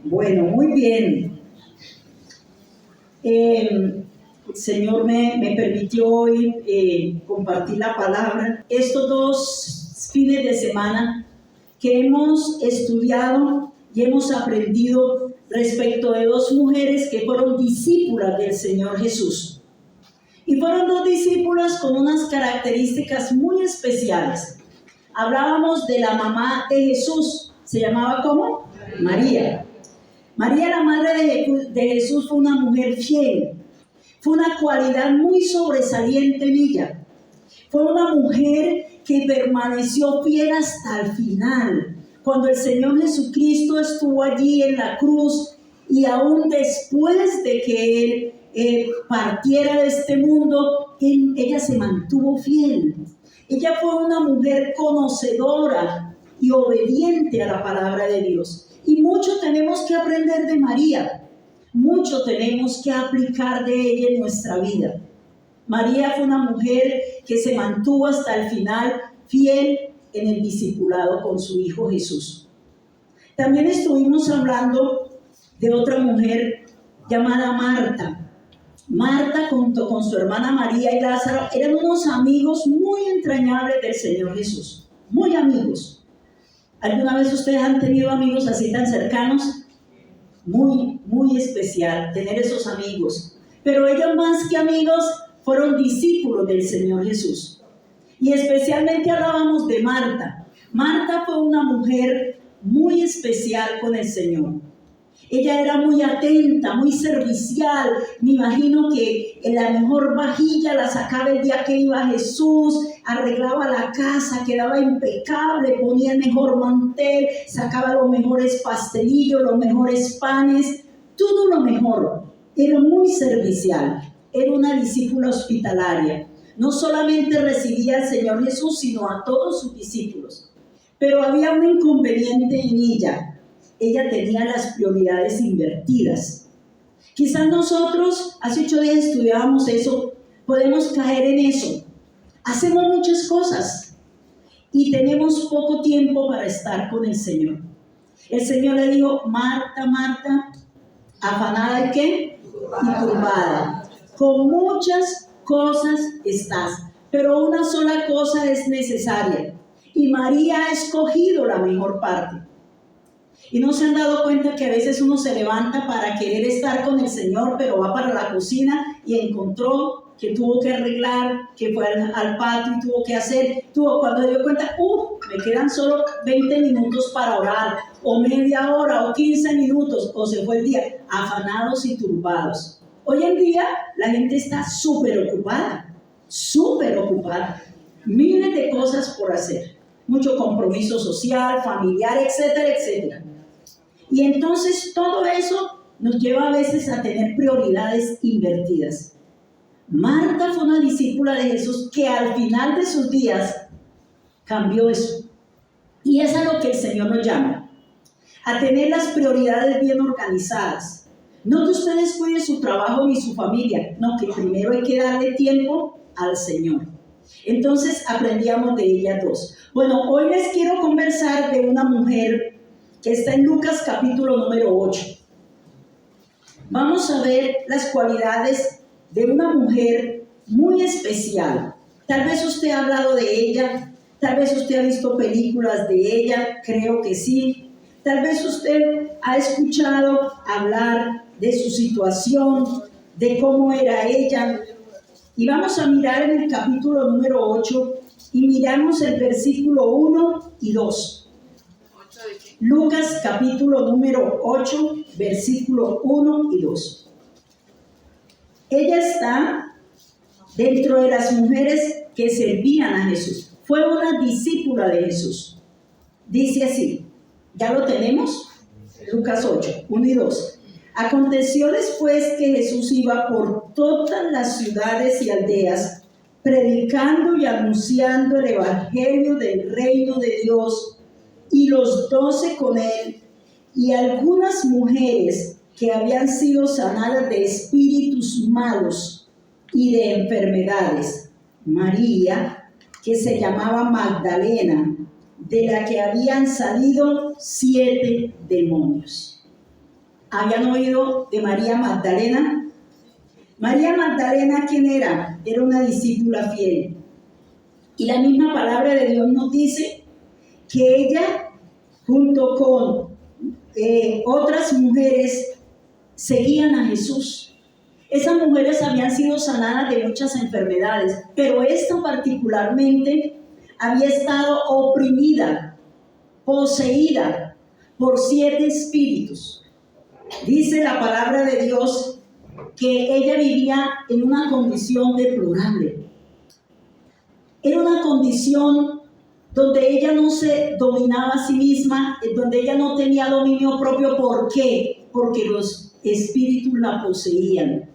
Bueno, muy bien. El Señor me permitió hoy compartir la palabra. Estos 2 fines de semana que hemos estudiado y hemos aprendido respecto de 2 mujeres que fueron discípulas del Señor Jesús. Y fueron 2 discípulas con unas características muy especiales. Hablábamos de la mamá de Jesús. ¿Se llamaba cómo? María. María, la madre de Jesús, fue una mujer fiel. Fue una cualidad muy sobresaliente en ella. Fue una mujer que permaneció fiel hasta el final. Cuando el Señor Jesucristo estuvo allí en la cruz y aún después de que Él partiera de este mundo, ella se mantuvo fiel. Ella fue una mujer conocedora y obediente a la palabra de Dios. Y mucho tenemos que aprender de María, mucho tenemos que aplicar de ella en nuestra vida. María fue una mujer que se mantuvo hasta el final fiel en el discipulado con su Hijo Jesús. También estuvimos hablando de otra mujer llamada Marta. Marta junto con su hermana María y Lázaro eran unos amigos muy entrañables del Señor Jesús, muy amigos. ¿Alguna vez ustedes han tenido amigos así tan cercanos? Muy, muy especial tener esos amigos. Pero ellos más que amigos fueron discípulos del Señor Jesús. Y especialmente hablábamos de Marta. Marta fue una mujer muy especial con el Señor. Ella era muy atenta, muy servicial. Me imagino que la mejor vajilla la sacaba el día que iba Jesús, arreglaba la casa, quedaba impecable, ponía el mejor mantel, sacaba los mejores pastelillos, los mejores panes, todo lo mejor. Era muy servicial, era una discípula hospitalaria. No solamente recibía al Señor Jesús, sino a todos sus discípulos. Pero había un inconveniente en ella. Ella tenía las prioridades invertidas. Quizás nosotros, hace 8 días estudiábamos eso, podemos caer en eso. Hacemos muchas cosas y tenemos poco tiempo para estar con el Señor. El Señor le dijo: Marta, Marta, afanada y ¿qué? Y turbada. Con muchas cosas estás, pero una sola cosa es necesaria. Y María ha escogido la mejor parte. Y no se han dado cuenta que a veces uno se levanta para querer estar con el Señor, pero va para la cocina y encontró que tuvo que arreglar, que fue al patio y tuvo que hacer, cuando dio cuenta, me quedan solo 20 minutos para orar, o media hora, o 15 minutos, o se fue el día, afanados y turbados. Hoy en día la gente está súper ocupada, miles de cosas por hacer, mucho compromiso social, familiar, etcétera, etcétera. Y entonces todo eso nos lleva a veces a tener prioridades invertidas. Marta fue una discípula de Jesús que al final de sus días cambió eso. Y es a lo que el Señor nos llama, a tener las prioridades bien organizadas. No que usted descuide su trabajo ni su familia, no, que primero hay que darle tiempo al Señor. Entonces aprendíamos de ellas 2. Bueno, hoy les quiero conversar de una mujer que está en Lucas capítulo número 8. Vamos a ver las cualidades de una mujer muy especial. Tal vez usted ha hablado de ella, tal vez usted ha visto películas de ella, creo que sí. Tal vez usted ha escuchado hablar de su situación, de cómo era ella. Y vamos a mirar en el capítulo número 8 y miramos el versículo 1 y 2. Lucas capítulo número 8, versículo 1 y 2. Ella está dentro de las mujeres que servían a Jesús. Fue una discípula de Jesús. Dice así, ¿ya lo tenemos? Lucas 8, 1 y 2. Aconteció después que Jesús iba por todas las ciudades y aldeas, predicando y anunciando el evangelio del reino de Dios, y los 12 con él, y algunas mujeres que habían sido sanadas de espíritus malos y de enfermedades. María, que se llamaba Magdalena, de la que habían salido 7 demonios. ¿Habían oído de María Magdalena? María Magdalena, ¿quién era? Era una discípula fiel. Y la misma palabra de Dios nos dice que ella, junto con otras mujeres, seguían a Jesús. Esas mujeres habían sido sanadas de muchas enfermedades, pero esta particularmente había estado oprimida, poseída por 7 espíritus. Dice la palabra de Dios que ella vivía en una condición deplorable. Era una condición donde ella no se dominaba a sí misma, donde ella no tenía dominio propio. ¿Por qué? Porque los espíritus la poseían.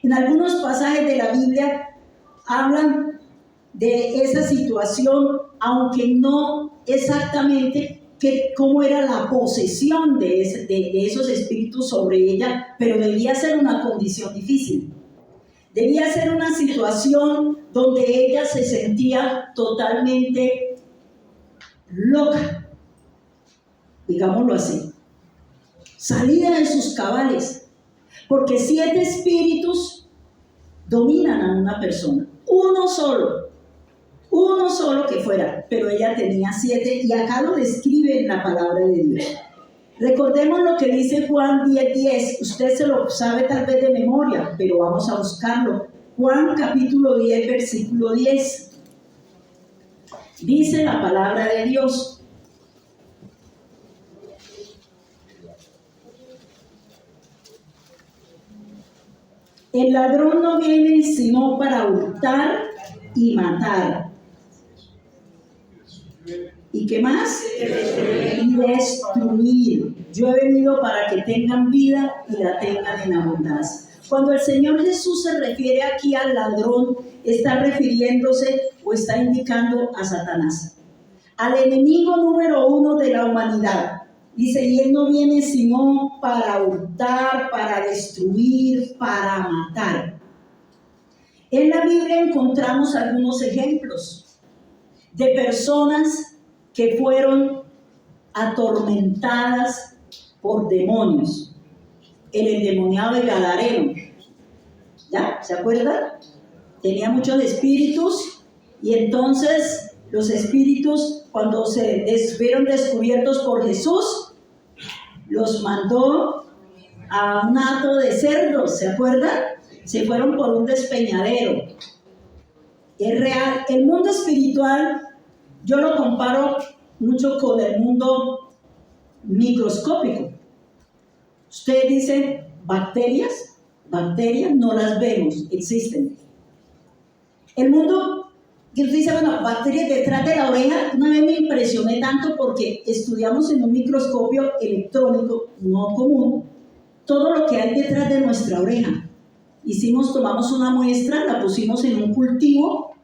En algunos pasajes de la Biblia hablan de esa situación, aunque no exactamente cómo era la posesión de esos espíritus sobre ella, pero debía ser una condición difícil. Debía ser una situación donde ella se sentía totalmente loca, digámoslo así, salida de sus cabales, porque 7 espíritus dominan a una persona, uno solo que fuera, pero ella tenía 7, y acá lo describe en la palabra de Dios. Recordemos lo que dice Juan 10:10, usted se lo sabe tal vez de memoria, pero vamos a buscarlo. Juan capítulo 10, versículo 10. Dice la palabra de Dios: el ladrón no viene sino para hurtar y matar. ¿Y qué más? Y destruir. Yo he venido para que tengan vida y la tengan en abundancia. Cuando el Señor Jesús se refiere aquí al ladrón, está refiriéndose o está indicando a Satanás, al enemigo número 1 de la humanidad. Dice, y él no viene sino para hurtar, para destruir, para matar. En la Biblia encontramos algunos ejemplos de personas que fueron atormentadas por demonios. El endemoniado de Gadareno, ¿ya? ¿Se acuerdan? Tenía muchos espíritus, y entonces los espíritus, cuando se vieron descubiertos por Jesús, los mandó a un hato de cerdos, ¿se acuerdan? Se fueron por un despeñadero. Es real. El mundo espiritual yo lo comparo mucho con el mundo microscópico. Usted dice bacterias no las vemos, existen. El mundo, que usted dice, bueno, bacterias detrás de la oreja. Una vez me impresioné tanto porque estudiamos en un microscopio electrónico no común todo lo que hay detrás de nuestra oreja. Tomamos una muestra, la pusimos en un cultivo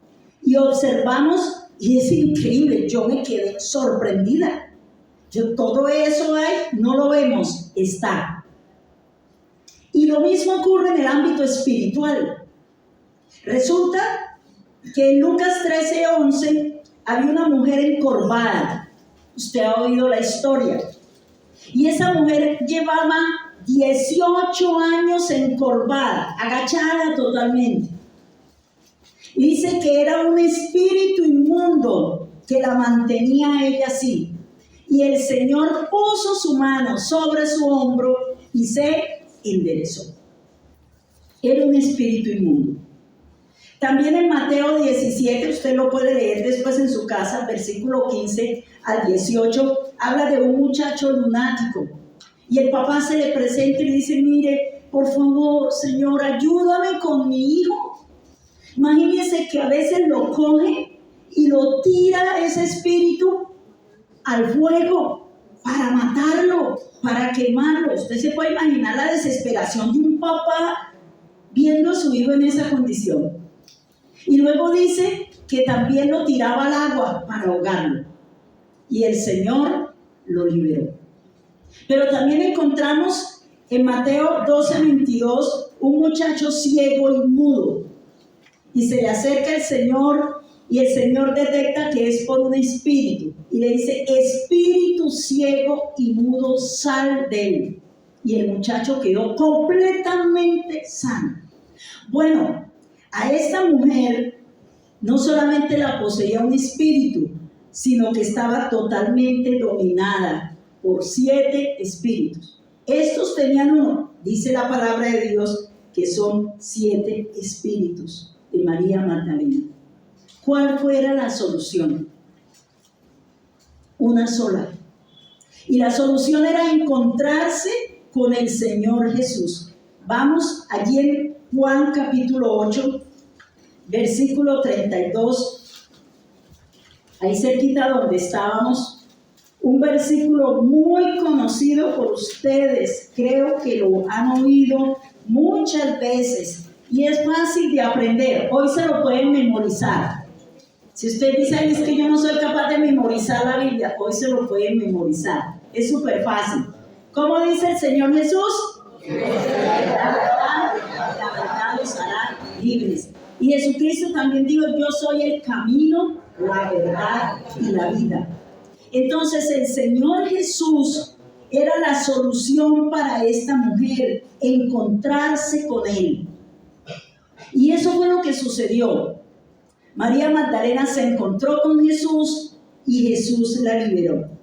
y observamos, y es increíble, yo me quedé sorprendida. Todo eso hay, no lo vemos, está. Y lo mismo ocurre en el ámbito espiritual. Resulta que en Lucas 13:11 había una mujer encorvada. Usted ha oído la historia. Y esa mujer llevaba 18 años encorvada, agachada totalmente. Y dice que era un espíritu inmundo que la mantenía a ella así. Y el Señor puso su mano sobre su hombro y se enderezó. Era un espíritu inmundo. También en Mateo 17, usted lo puede leer después en su casa, versículo 15 al 18, habla de un muchacho lunático. Y el papá se le presenta y le dice, mire, por favor, Señor, ayúdame con mi hijo. Imagínense que a veces lo coge y lo tira ese espíritu al fuego para matarlo, para quemarlo. Usted se puede imaginar la desesperación de un papá viendo a su hijo en esa condición. Y luego dice que también lo tiraba al agua para ahogarlo. Y el Señor lo liberó. Pero también encontramos en Mateo 12:22 un muchacho ciego y mudo. Y se le acerca el Señor, y el Señor detecta que es por un espíritu. Y le dice, espíritu ciego y mudo, sal de él. y el muchacho quedó completamente sano. Bueno, a esta mujer no solamente la poseía un espíritu, sino que estaba totalmente dominada por 7 espíritus. Estos tenían uno, dice la palabra de Dios, que son 7 espíritus de María Magdalena. ¿Cuál fuera la solución? Una sola. Y la solución era encontrarse con el Señor Jesús. Vamos allí en Juan capítulo 8, versículo 32, ahí cerquita donde estábamos, un versículo muy conocido por ustedes, creo que lo han oído muchas veces y es fácil de aprender, hoy se lo pueden memorizar. Si usted dice, ay, es que yo no soy capaz de memorizar la Biblia, hoy se lo pueden memorizar, es súper fácil. ¿Cómo dice el Señor Jesús? La verdad los hará libres. Y Jesucristo también dijo, yo soy el camino, la verdad y la vida. Entonces el Señor Jesús era la solución para esta mujer, encontrarse con Él. Y eso fue lo que sucedió. María Magdalena se encontró con Jesús y Jesús la liberó.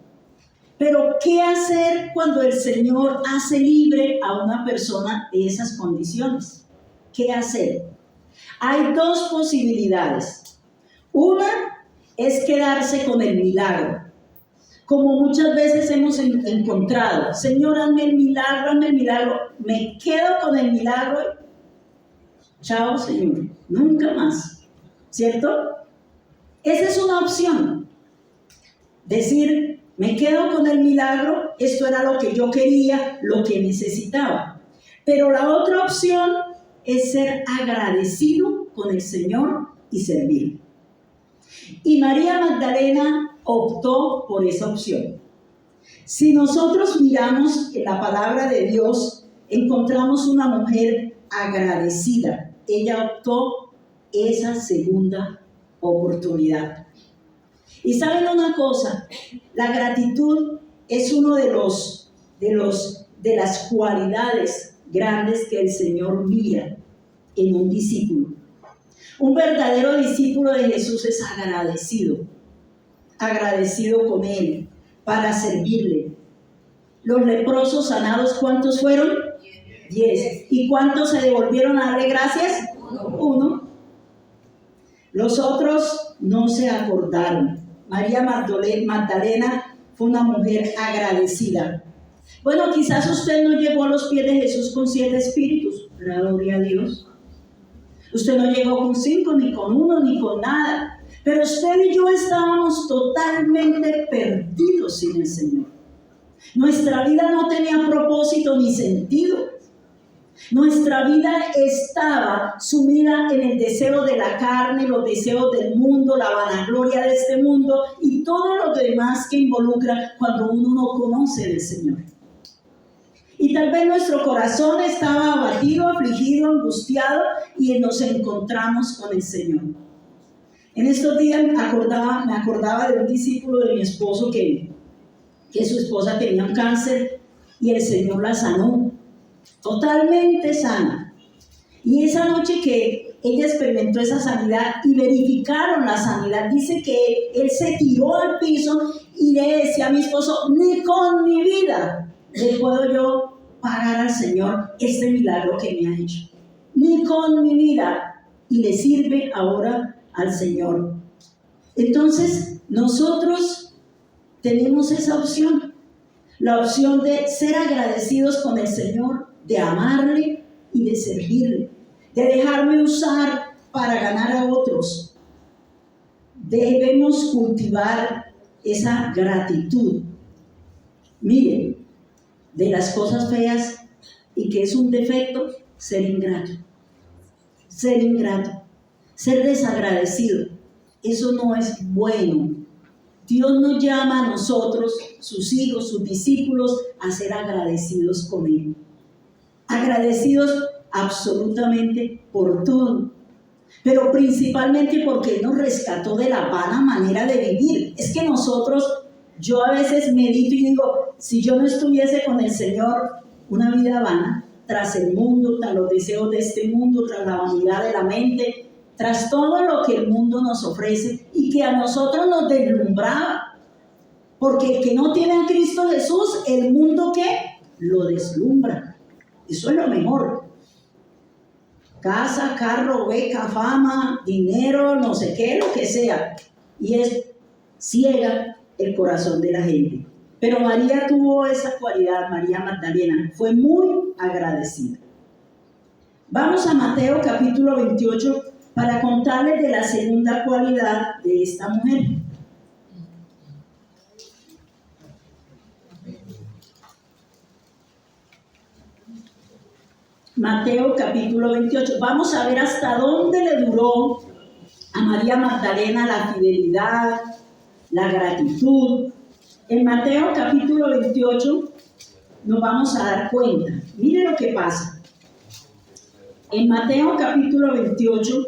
Pero ¿qué hacer cuando el Señor hace libre a una persona de esas condiciones? ¿Qué hacer? Hay 2 posibilidades. Una es quedarse con el milagro. Como muchas veces hemos encontrado, Señor, hazme el milagro, me quedo con el milagro, chao Señor, nunca más, ¿cierto? Esa es una opción, decir, me quedo con el milagro, esto era lo que yo quería, lo que necesitaba. Pero la otra opción es ser agradecido con el Señor y servir. Y María Magdalena optó por esa opción. Si nosotros miramos en la palabra de Dios, encontramos una mujer agradecida. Ella optó esa segunda oportunidad. Y saben una cosa, la gratitud es uno de las cualidades grandes que el Señor mira en un discípulo. Un verdadero discípulo de Jesús es agradecido con Él para servirle. Los leprosos sanados, ¿cuántos fueron? 10. ¿Y cuántos se devolvieron a darle gracias? 1. Los otros no se acordaron. María Magdalena fue una mujer agradecida. Bueno, quizás usted no llegó a los pies de Jesús con 7 espíritus, gloria a Dios. Usted no llegó con 5, ni con 1, ni con nada. Pero usted y yo estábamos totalmente perdidos sin el Señor. Nuestra vida no tenía propósito ni sentido. Nuestra vida estaba sumida en el deseo de la carne, los deseos del mundo, la vanagloria de este mundo y todo lo demás que involucra cuando uno no conoce del Señor. Y tal vez nuestro corazón estaba abatido, afligido, angustiado y nos encontramos con el Señor. En estos días me acordaba de un discípulo de mi esposo que su esposa tenía un cáncer y el Señor la sanó, totalmente sana. Y esa noche que ella experimentó esa sanidad y verificaron la sanidad, dice que él se tiró al piso y le decía a mi esposo, ni con mi vida le puedo yo pagar al Señor este milagro que me ha hecho, ni con mi vida, y le sirve ahora al Señor. Entonces nosotros tenemos esa opción, la opción de ser agradecidos con el Señor, de amarle y de servirle, de dejarme usar para ganar a otros. Debemos cultivar esa gratitud. Miren, de las cosas feas y que es un defecto, ser ingrato, ser desagradecido. Eso no es bueno. Dios nos llama a nosotros, sus hijos, sus discípulos, a ser agradecidos con Él. Agradecidos absolutamente por todo, pero principalmente porque Él nos rescató de la vana manera de vivir. Es que nosotros, yo a veces medito y digo, si yo no estuviese con el Señor, una vida vana, tras el mundo, tras los deseos de este mundo, tras la vanidad de la mente, tras todo lo que el mundo nos ofrece y que a nosotros nos deslumbraba. Porque el que no tiene a Cristo Jesús, el mundo ¿qué? Lo deslumbra. Eso es lo mejor. Casa, carro, beca, fama, dinero, no sé qué, lo que sea. Y es ciega el corazón de la gente. Pero María tuvo esa cualidad, María Magdalena, fue muy agradecida. Vamos a Mateo capítulo 28 para contarles de la segunda cualidad de esta mujer. Mateo capítulo 28. Vamos a ver hasta dónde le duró a María Magdalena la fidelidad, la gratitud. En Mateo capítulo 28 nos vamos a dar cuenta. Mire lo que pasa. En Mateo capítulo 28,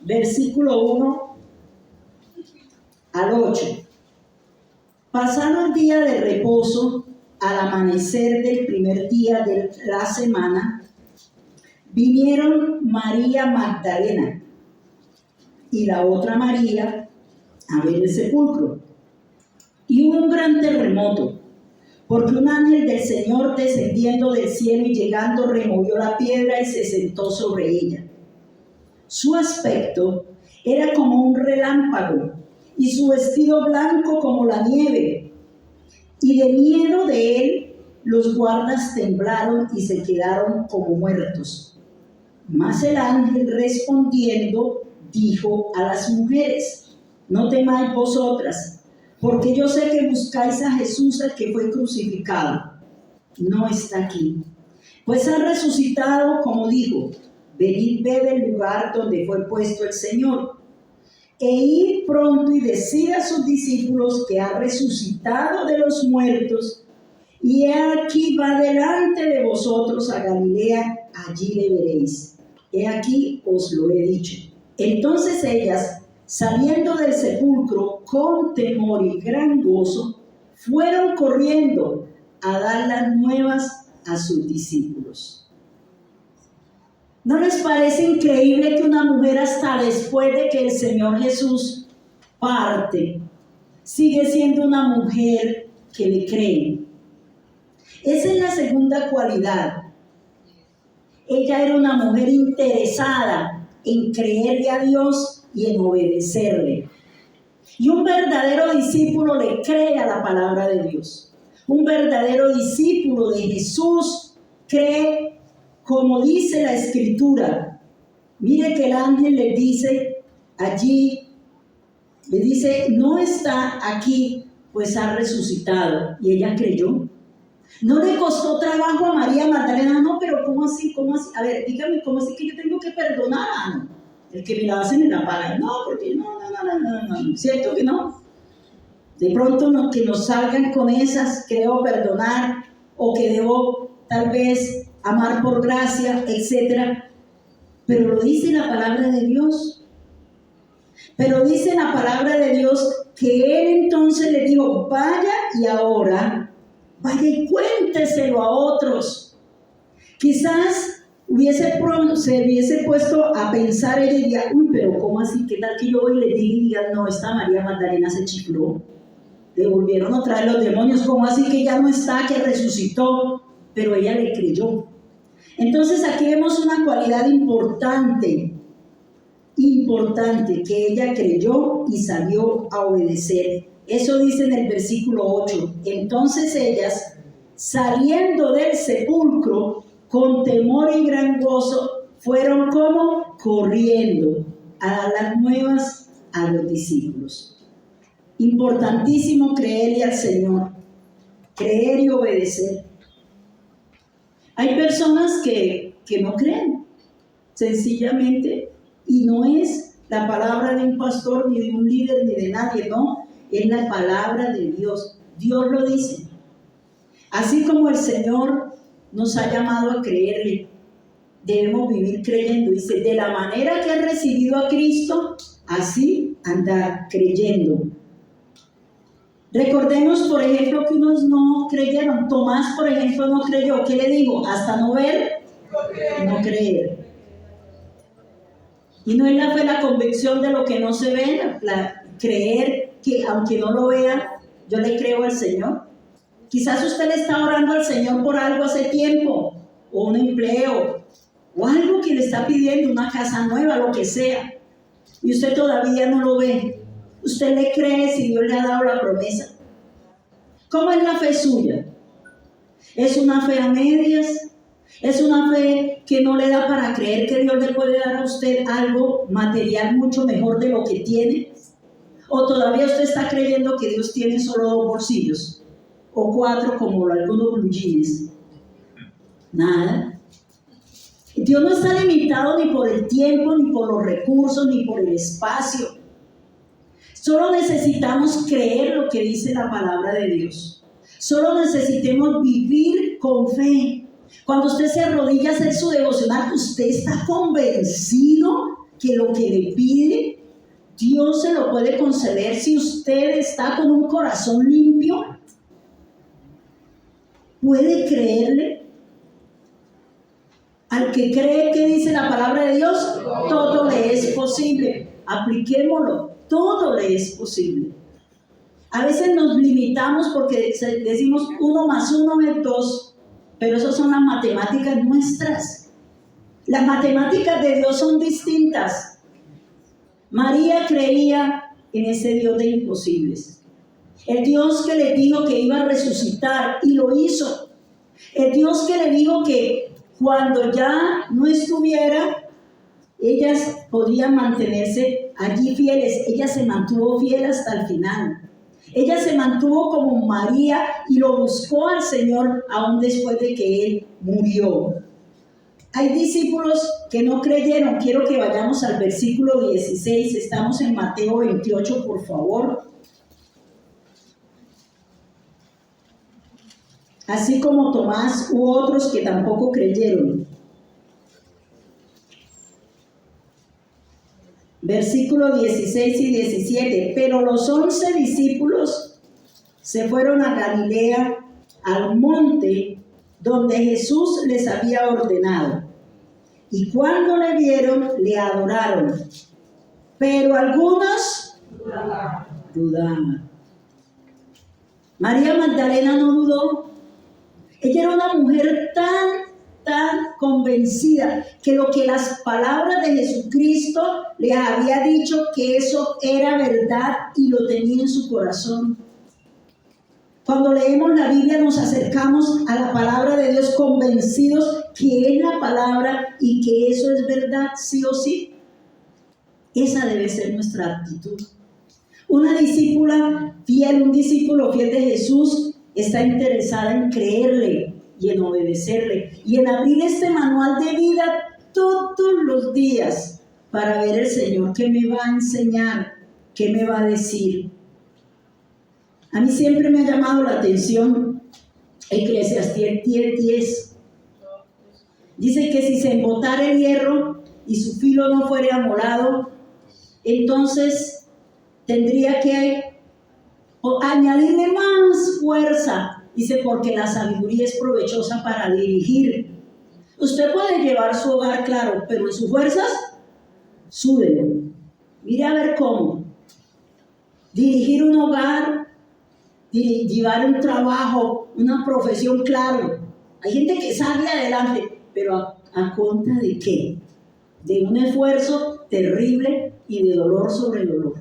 versículo 1 al 8. Pasado el día de reposo, al amanecer del primer día de la semana, vinieron María Magdalena y la otra María a ver el sepulcro. Y hubo un gran terremoto, porque un ángel del Señor descendiendo del cielo y llegando removió la piedra y se sentó sobre ella. Su aspecto era como un relámpago y su vestido blanco como la nieve. Y de miedo de él los guardas temblaron y se quedaron como muertos. Mas el ángel respondiendo dijo a las mujeres: no temáis vosotras, porque yo sé que buscáis a Jesús, el que fue crucificado. No está aquí, pues ha resucitado, como dijo. Venid, ved el lugar donde fue puesto el Señor. E id pronto y decid a sus discípulos que ha resucitado de los muertos, y he aquí va delante de vosotros a Galilea, allí le veréis. He aquí os lo he dicho. Entonces ellas, saliendo del sepulcro con temor y gran gozo, fueron corriendo a dar las nuevas a sus discípulos. ¿No les parece increíble que una mujer hasta después de que el Señor Jesús parte, sigue siendo una mujer que le cree? Esa es la segunda cualidad. Ella era una mujer interesada en creerle a Dios y en obedecerle. Y un verdadero discípulo le cree a la palabra de Dios. Un verdadero discípulo de Jesús cree como dice la Escritura. Mire que el ángel le dice allí, le dice, no está aquí, pues ha resucitado. Y ella creyó. No le costó trabajo a María Magdalena, no, pero ¿cómo así? ¿Cómo así? A ver, dígame, ¿cómo así que yo tengo que perdonar? No, el que me la hace me la paga. No, porque no, ¿cierto que no? De pronto no, que nos salgan con esas, que debo perdonar, o que debo tal vez amar por gracia, etc. Pero lo dice la palabra de Dios. Pero dice la palabra de Dios que él entonces le dijo, vaya y ahora, vaya y cuénteselo a otros. Quizás se hubiese puesto a pensar ella y diría, uy, pero ¿cómo así? ¿Qué tal que yo hoy le diga y diga, no, esta María Magdalena se chifló? Le volvieron otra vez los demonios, ¿cómo así que ya no está, que resucitó? Pero ella le creyó. Entonces aquí vemos una cualidad importante, que ella creyó y salió a obedecer. Eso dice en el versículo 8. Entonces ellas, saliendo del sepulcro, con temor y gran gozo, fueron como corriendo a dar las nuevas a los discípulos. Importantísimo creerle al Señor, creer y obedecer. Hay personas que no creen, sencillamente, y no es la palabra de un pastor, ni de un líder, ni de nadie, no, es la palabra de Dios. Dios lo dice. Así como el Señor nos ha llamado a creerle, debemos vivir creyendo. Dice, de la manera que has recibido a Cristo, así andar creyendo. Recordemos, por ejemplo, que unos no creyeron. Tomás, por ejemplo, no creyó. ¿Qué le digo? Hasta no ver, no creer. Y no es la fe la convicción de lo que no se ve, creer que aunque no lo vea, yo le creo al Señor. Quizás usted le está orando al Señor por algo hace tiempo, o un empleo, o algo que le está pidiendo, una casa nueva, lo que sea, y usted todavía no lo ve. ¿Usted le cree si Dios le ha dado la promesa? ¿Cómo es la fe suya? ¿Es una fe a medias? ¿Es una fe que no le da para creer que Dios le puede dar a usted algo material mucho mejor de lo que tiene? ¿O todavía usted está creyendo que Dios tiene solo 2 bolsillos? ¿O 4 como algunos blue jeans? Nada. Dios no está limitado ni por el tiempo, ni por los recursos, ni por el espacio. Solo necesitamos creer lo que dice la palabra de Dios. Solo necesitamos vivir con fe. Cuando usted se arrodilla a hacer su devocional, usted está convencido que lo que le pide, Dios se lo puede conceder si usted está con un corazón limpio. ¿Puede creerle? Al que cree que dice la palabra de Dios, todo le es posible. Apliquémoslo, todo le es posible. A veces nos limitamos porque decimos 1 más 1 es 2, pero esas son las matemáticas nuestras. Las matemáticas de Dios son distintas. María creía en ese Dios de imposibles. El Dios que le dijo que iba a resucitar y lo hizo. El Dios que le dijo que cuando ya no estuviera, ellas podían mantenerse allí fieles. Ella se mantuvo fiel hasta el final. Ella se mantuvo como María y lo buscó al Señor aún después de que Él murió. Hay discípulos que no creyeron. Quiero que vayamos al versículo 16. Estamos en Mateo 28, por favor. Así como Tomás u otros que tampoco creyeron. Versículo 16 y 17. Pero los 11 discípulos se fueron a Galilea, al monte donde Jesús les había ordenado. Y cuando le vieron, le adoraron. Pero algunos dudaban. María Magdalena no dudó. Ella era una mujer tan convencida que lo que las palabras de Jesucristo le había dicho, que eso era verdad y lo tenía en su corazón. Cuando leemos la Biblia nos acercamos a la palabra de Dios convencidos que es la palabra y que eso es verdad, sí o sí. Esa debe ser nuestra actitud. Una discípula fiel, un discípulo fiel de Jesús está interesada en creerle y en obedecerle y en abrir este manual de vida todos los días para ver el Señor qué me va a enseñar, qué me va a decir. A mí siempre me ha llamado la atención Eclesiastés 10:10. Dice que si se embotara el hierro y su filo no fuera amolado, entonces tendría que añadirle más fuerza. Dice, porque la sabiduría es provechosa para dirigir. Usted puede llevar su hogar, claro, pero en sus fuerzas, súdelo. Mire a ver cómo. Dirigir un hogar, llevar un trabajo, una profesión, claro. Hay gente que sale adelante, pero ¿a conta de qué? De un esfuerzo terrible y de dolor sobre dolor.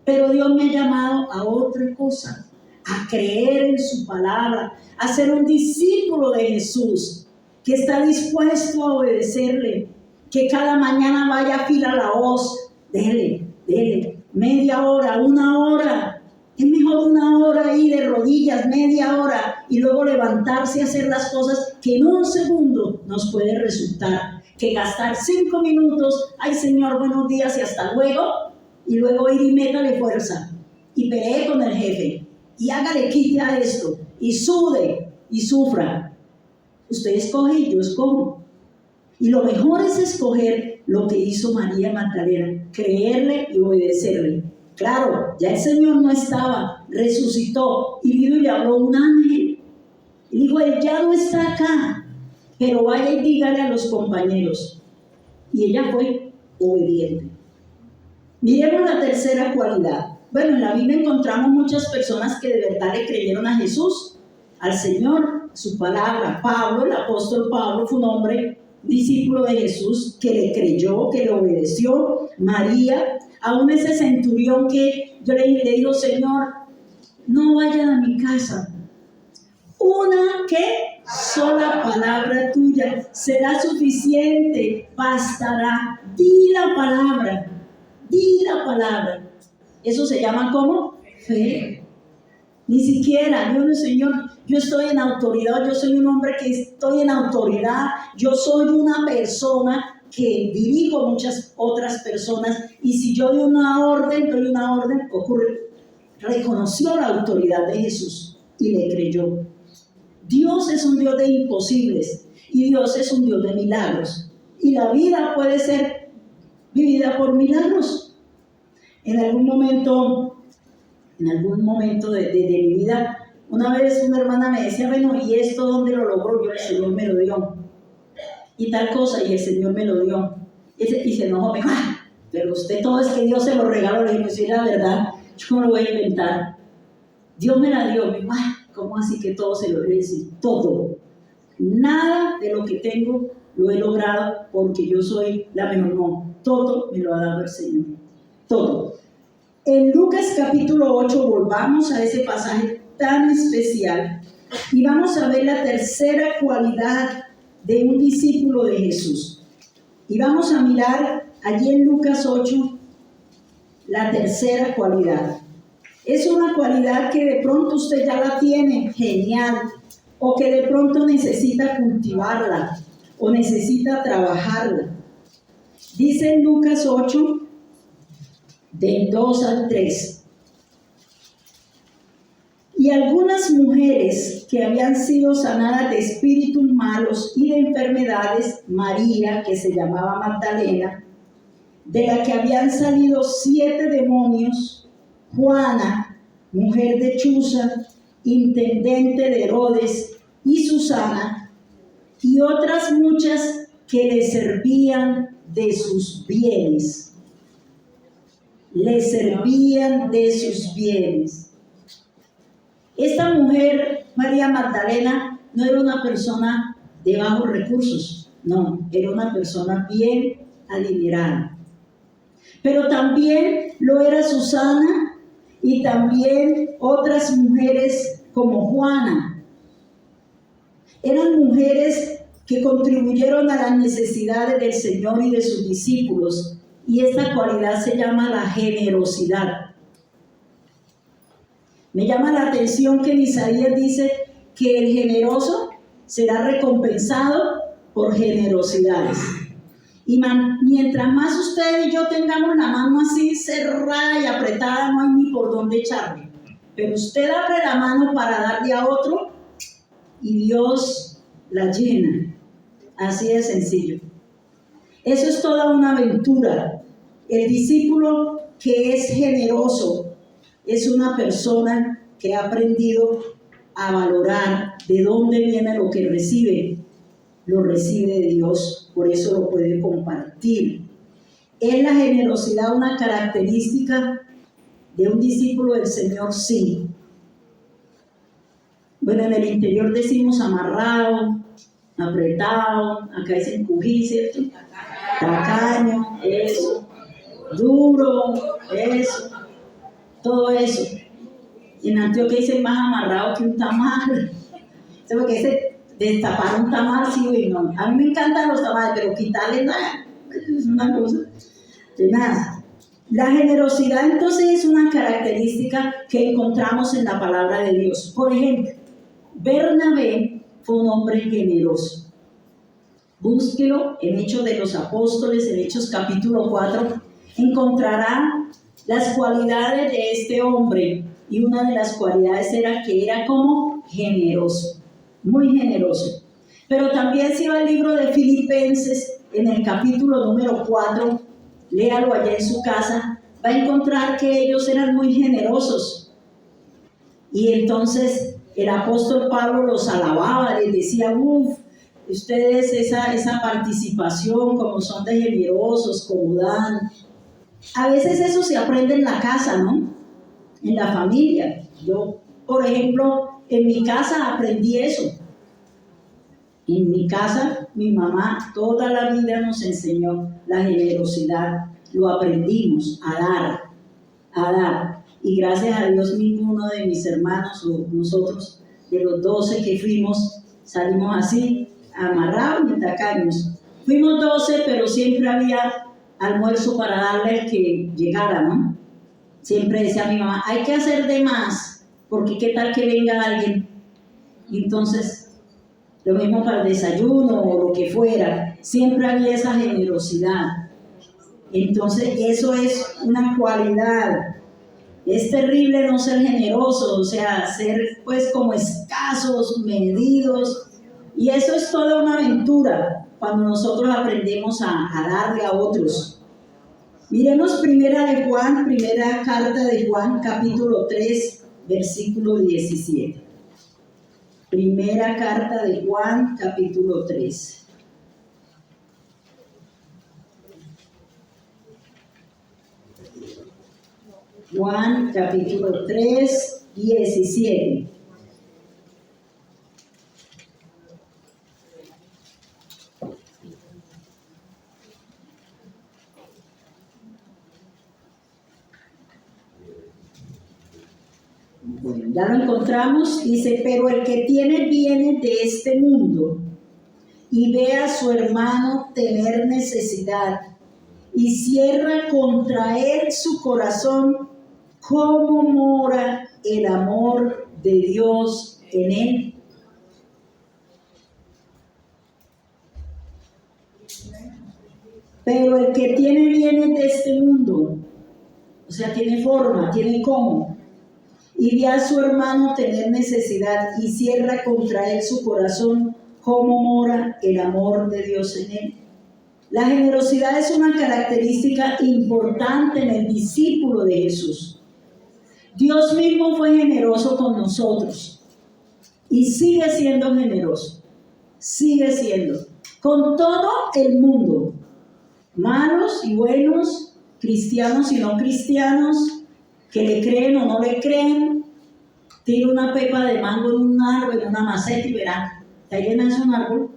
Pero Dios me ha llamado a otra cosa, a creer en su palabra, a ser un discípulo de Jesús, que está dispuesto a obedecerle, que cada mañana vaya a afilar la hoz, dele, media hora, 1 hora, es mejor 1 hora ahí de rodillas, media hora, y luego levantarse y hacer las cosas que en un segundo nos puede resultar, que gastar 5 minutos, ay Señor, buenos días y hasta luego, y luego ir y métale fuerza, y pelee con el jefe, y hágale quite a esto, y sude, y sufra. Usted escoge y yo escojo. Y lo mejor es escoger lo que hizo María Magdalena, creerle y obedecerle. Claro, ya el Señor no estaba, resucitó y vino y le habló un ángel. Y dijo, él ya no está acá, pero vaya y dígale a los compañeros. Y ella fue obediente. Miremos la tercera cualidad. Bueno, en la Biblia encontramos muchas personas que de verdad le creyeron a Jesús, al Señor, su palabra. Pablo, el apóstol Pablo, fue un hombre discípulo de Jesús que le creyó, que le obedeció. María, aún ese centurión que yo le digo, Señor, no vayan a mi casa. Una que sola palabra tuya será suficiente, bastará. Di la palabra, di la palabra. Eso se llama ¿cómo? Fe. Ni siquiera, yo no, Señor, yo estoy en autoridad, yo soy un hombre que estoy en autoridad, yo soy una persona que dirijo muchas otras personas, y si yo doy una orden, ocurre. Reconoció la autoridad de Jesús y le creyó. Dios es un Dios de imposibles y Dios es un Dios de milagros. Y la vida puede ser vivida por milagros. En algún momento de mi vida, una vez una hermana me decía, bueno, ¿y esto dónde lo logró? Yo, el Señor me lo dio. Y tal cosa, y el Señor me lo dio. Y se enojó, me dijo, pero usted todo es que Dios se lo regaló. Le dije, sí, la verdad, yo no lo voy a inventar. Dios me la dio. Me dijo, ¿cómo así que todo se lo dio? Decir, todo. Nada de lo que tengo lo he logrado porque yo soy la mejor. No, todo me lo ha dado el Señor. Todo. En Lucas capítulo 8, volvamos a ese pasaje tan especial y vamos a ver la tercera cualidad de un discípulo de Jesús. Y vamos a mirar allí en Lucas 8 la tercera cualidad. Es una cualidad que de pronto usted ya la tiene, genial, o que de pronto necesita cultivarla o necesita trabajarla. Dice en Lucas 8, del 2 al 3. Y algunas mujeres que habían sido sanadas de espíritus malos y de enfermedades, María, que se llamaba Magdalena, de la que habían salido 7 demonios, Juana, mujer de Chuza, intendente de Herodes, y Susana, y otras muchas que le servían de sus bienes. Le servían de sus bienes. Esta mujer, María Magdalena, no era una persona de bajos recursos, no, era una persona bien adinerada. Pero también lo era Susana y también otras mujeres como Juana. Eran mujeres que contribuyeron a las necesidades del Señor y de sus discípulos, y esta cualidad se llama la generosidad. Me llama la atención que en Isaías dice que el generoso será recompensado por generosidades. Y mientras más usted y yo tengamos la mano así cerrada y apretada, no hay ni por dónde echarle. Pero usted abre la mano para darle a otro y Dios la llena. Así de sencillo. Eso es toda una aventura. El discípulo que es generoso es una persona que ha aprendido a valorar de dónde viene lo que recibe. Lo recibe de Dios, por eso lo puede compartir. ¿Es la generosidad una característica de un discípulo del Señor? Sí. Bueno, en el interior decimos amarrado, apretado, acá dicen cují, ¿cierto? Tacaño, eso. Duro, eso. Todo eso. Y en Antioquia dicen más amarrado que un tamal. ¿Sabes lo que dice? Destapar un tamal, sí, no. A mí me encantan los tamales, pero quitarle nada, es una cosa de nada. La generosidad entonces es una característica que encontramos en la palabra de Dios. Por ejemplo, Bernabé fue un hombre generoso. Búsquelo en Hechos de los Apóstoles, en Hechos capítulo 4, encontrará las cualidades de este hombre, y una de las cualidades era que era como generoso. Muy generoso. Pero también si va al libro de Filipenses, en el capítulo número 4, léalo allá en su casa, va a encontrar que ellos eran muy generosos. Y entonces el apóstol Pablo los alababa, les decía, ustedes esa participación, como son de generosos, como dan. A veces eso se aprende en la casa, ¿no? En la familia. Yo, por ejemplo, en mi casa aprendí eso. En mi casa, mi mamá toda la vida nos enseñó la generosidad. Lo aprendimos a dar. Y gracias a Dios ninguno de mis hermanos o nosotros, de los 12 que fuimos, salimos así, amarrados ni tacaños. Fuimos 12, pero siempre había almuerzo para darle al que llegara, ¿no? Siempre decía mi mamá, hay que hacer de más, porque qué tal que venga alguien. Y entonces, lo mismo para el desayuno o lo que fuera, siempre había esa generosidad. Entonces, eso es una cualidad. Es terrible no ser generoso, o sea, ser pues como escasos, medidos. Y eso es toda una aventura cuando nosotros aprendemos a darle a otros. Miremos primera carta de Juan, capítulo 3, versículo 17. Primera carta de Juan, capítulo 3. Juan, capítulo 3, 17. Bueno, ya lo encontramos. Dice, pero el que tiene bienes de este mundo y ve a su hermano tener necesidad y cierra contra él su corazón, ¿cómo mora el amor de Dios en él? Pero el que tiene bienes de este mundo, o sea, tiene forma, tiene cómo, y ve a su hermano tener necesidad y cierra contra él su corazón, ¿cómo mora el amor de Dios en él? La generosidad es una característica importante en el discípulo de Jesús. Dios mismo fue generoso con nosotros y sigue siendo generoso, sigue siendo, con todo el mundo, malos y buenos, cristianos y no cristianos, que le creen o no le creen. Tira una pepa de mango en un árbol, en una maceta y verán, está llena de un árbol.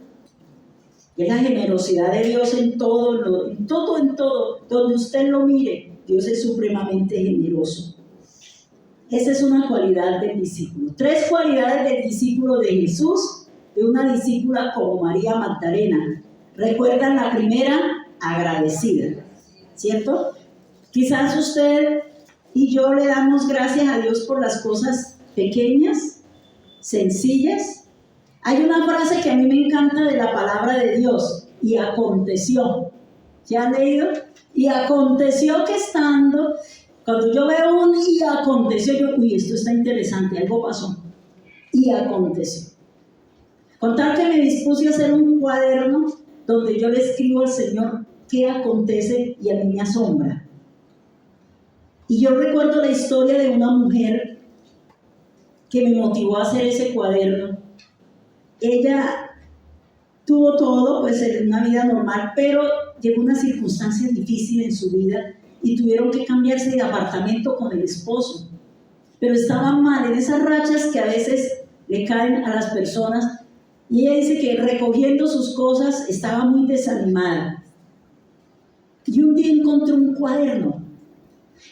Es la generosidad de Dios en todo, donde usted lo mire, Dios es supremamente generoso. Esa es una cualidad del discípulo. 3 cualidades del discípulo de Jesús, de una discípula como María Magdalena. ¿Recuerdan la primera? Agradecida, ¿cierto? Quizás usted y yo le damos gracias a Dios por las cosas pequeñas, sencillas. Hay una frase que a mí me encanta de la palabra de Dios, y aconteció. ¿Ya han leído? Y aconteció que estando... Cuando yo veo un y aconteció, yo, esto está interesante, algo pasó. Y aconteció. Con tal que me dispuse a hacer un cuaderno donde yo le escribo al Señor qué acontece y a mí me asombra. Y yo recuerdo la historia de una mujer que me motivó a hacer ese cuaderno. Ella tuvo todo, pues en una vida normal, pero llegó una circunstancia difícil en su vida y tuvieron que cambiarse de apartamento con el esposo. Pero estaban mal, en esas rachas que a veces le caen a las personas. Y ella dice que recogiendo sus cosas estaba muy desanimada. Y un día encontró un cuaderno.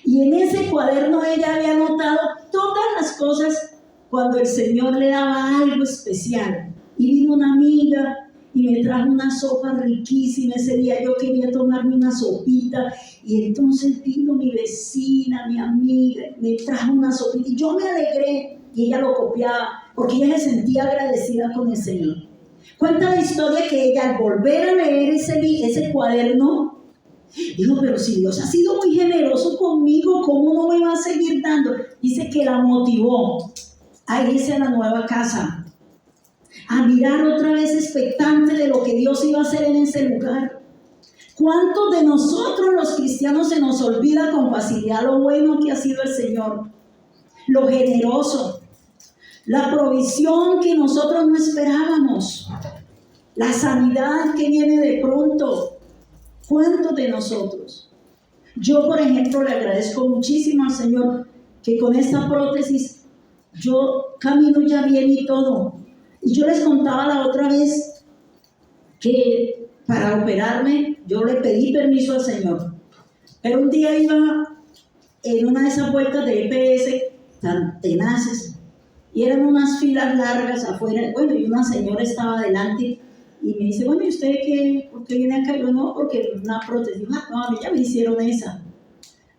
Y en ese cuaderno ella había anotado todas las cosas cuando el Señor le daba algo especial. Y vino una amiga y me trajo una sopa riquísima. Ese día yo quería tomarme una sopita y entonces vino mi vecina, mi amiga, me trajo una sopita y yo me alegré y ella lo copiaba porque ella se sentía agradecida con el Señor. Cuenta la historia que ella al volver a leer ese cuaderno dijo, pero si Dios ha sido muy generoso conmigo, ¿cómo no me va a seguir dando? Dice que la motivó a irse a la nueva casa, a mirar otra vez expectante de lo que Dios iba a hacer en ese lugar. ¿Cuántos de nosotros los cristianos se nos olvida con facilidad lo bueno que ha sido el Señor? Lo generoso, la provisión que nosotros no esperábamos, la sanidad que viene de pronto. ¿Cuántos de nosotros? Yo, por ejemplo, le agradezco muchísimo al Señor que con esta prótesis yo camino ya bien y todo. Y yo les contaba la otra vez que para operarme yo le pedí permiso al Señor. Pero un día iba en una de esas vueltas de EPS tan tenaces y eran unas filas largas afuera. Bueno, y una señora estaba adelante y me dice, bueno, ¿y usted por qué viene acá? Yo, no, porque una prótesis. No, a mí ya me hicieron esa,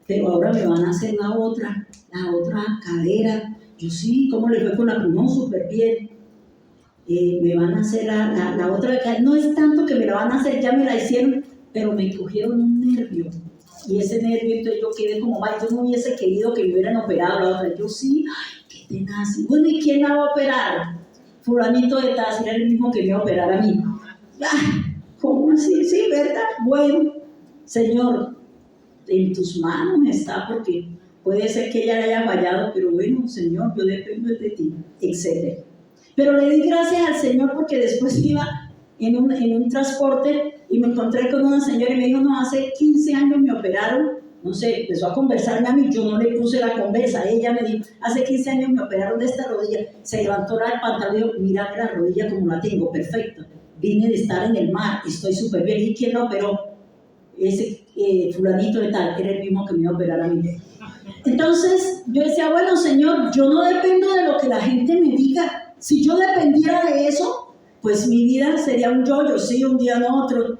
pero ahora me van a hacer la otra cadera. Yo, sí, ¿cómo le fue con la pulmón? Súper bien. Me van a hacer la otra cadera. No es tanto que me la van a hacer, ya me la hicieron, pero me cogieron un nervio. Y ese nervio, entonces yo quedé como, ay, yo no hubiese querido que me hubieran operado la otra. Yo, sí, ay, qué tenaz. Bueno, ¿y quién la va a operar? Fulanito de tal, era el mismo que me iba a operar a mí. Ay, ¿cómo así? Sí, ¿verdad? Bueno, Señor, en tus manos está, porque puede ser que ella le haya fallado, pero bueno, Señor, yo dependo de ti, etc. Pero le di gracias al Señor porque después iba en un transporte y me encontré con una señora y me dijo, no, hace 15 años me operaron, no sé, empezó a conversarme a mí, yo no le puse la conversa, ella me dijo, hace 15 años me operaron de esta rodilla, se levantó el pantalón y dijo, mira la rodilla como la tengo, perfecto, vine de estar en el mar, estoy súper bien. ¿Y quién la operó? Ese fulanito de tal, era el mismo que me iba a operar a mí. Entonces yo decía, bueno, Señor, yo no dependo de lo que la gente me diga. Si yo dependiera de eso, pues mi vida sería un yo-yo, sí, un día no otro.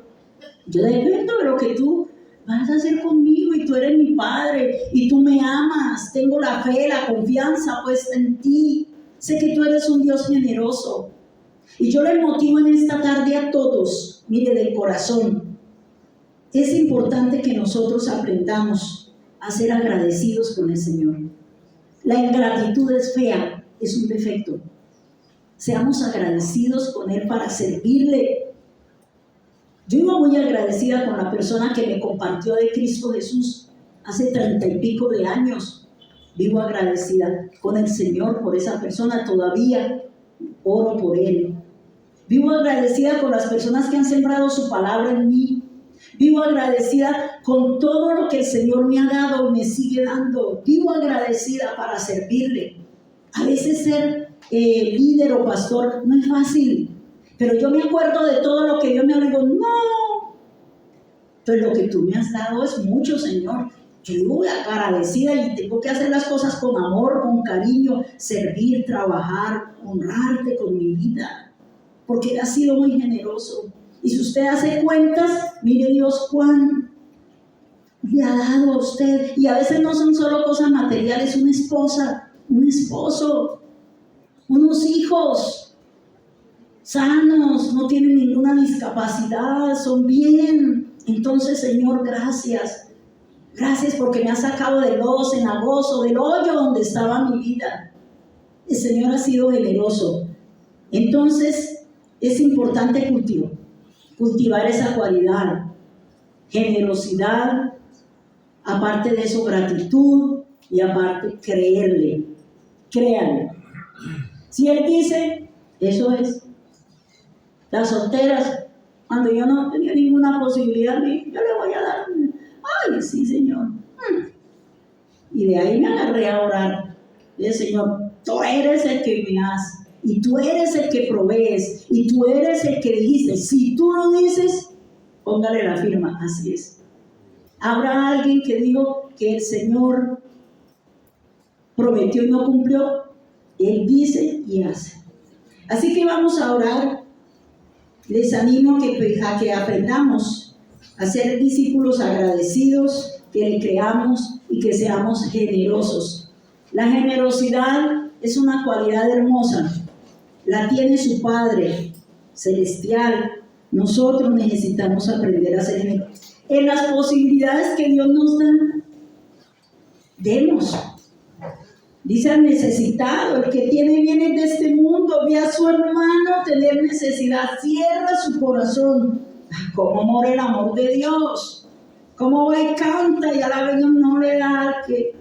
Yo dependo de lo que tú vas a hacer conmigo, y tú eres mi Padre, y tú me amas, tengo la fe, la confianza puesta en ti. Sé que tú eres un Dios generoso. Y yo les motivo en esta tarde a todos, mire, del corazón. Es importante que nosotros aprendamos a ser agradecidos con el Señor. La ingratitud es fea, es un defecto. Seamos agradecidos con Él para servirle. Yo iba muy agradecida con la persona que me compartió de Cristo Jesús hace 30 y pico de años. Vivo agradecida con el Señor por esa persona, todavía oro por Él. Vivo agradecida con las personas que han sembrado su palabra en mí. Vivo agradecida con todo lo que el Señor me ha dado y me sigue dando. Vivo agradecida para servirle. A veces ser líder o pastor no es fácil, pero yo me acuerdo de todo lo que Dios me ha dado. No, pues lo que tú me has dado es mucho, Señor. Yo vivo agradecida y tengo que hacer las cosas con amor, con cariño, servir, trabajar, honrarte con mi vida, porque Él ha sido muy generoso. Y si usted hace cuentas, mire Dios cuán le ha dado a usted. Y a veces no son solo cosas materiales, una esposa, un esposo, unos hijos sanos, no tienen ninguna discapacidad, son bien. Entonces, Señor, gracias. Gracias porque me has sacado del lodo cenagoso, del hoyo donde estaba mi vida. El Señor ha sido generoso. Entonces, es importante cultivar esa cualidad, generosidad, aparte de eso, gratitud, y aparte, creerle. Créanle. Si Él dice, eso es. Las solteras, cuando yo no tenía ninguna posibilidad, yo le voy a dar. Ay, sí, Señor. Y de ahí me agarré a orar. Y el Señor, tú eres el que me hace, y tú eres el que provees, y tú eres el que dijiste. Si tú lo dices, póngale la firma. Así es. Habrá alguien que dijo que el Señor prometió y no cumplió. Él dice y hace. Así que vamos a orar. Les animo a que aprendamos a ser discípulos agradecidos, que le creamos y que seamos generosos. La generosidad es una cualidad hermosa. La tiene su Padre celestial. Nosotros necesitamos aprender a ser generosos. En las posibilidades que Dios nos da, demos. Dice al necesitado, el que tiene bienes de este mundo, ve a su hermano tener necesidad, cierra su corazón. ¿Cómo mora el amor de Dios? ¿Cómo va y canta y alaba a Dios? No le da, que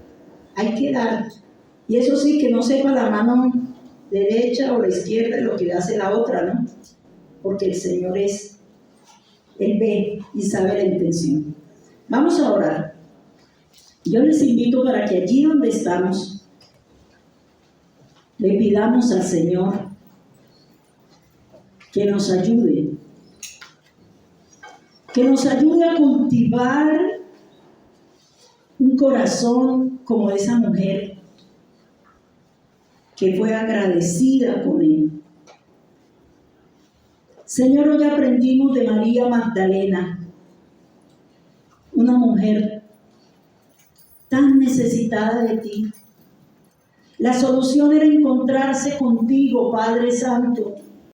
hay que dar. Y eso sí, que no sepa la mano derecha o la izquierda lo que hace la otra, ¿no? Porque el Señor Él ve y sabe la intención. Vamos a orar. Yo les invito para que allí donde estamos, le pidamos al Señor que nos ayude a cultivar un corazón como esa mujer que fue agradecida con Él. Señor, hoy aprendimos de María Magdalena, una mujer tan necesitada de ti. La solución era encontrarse contigo, Padre Santo,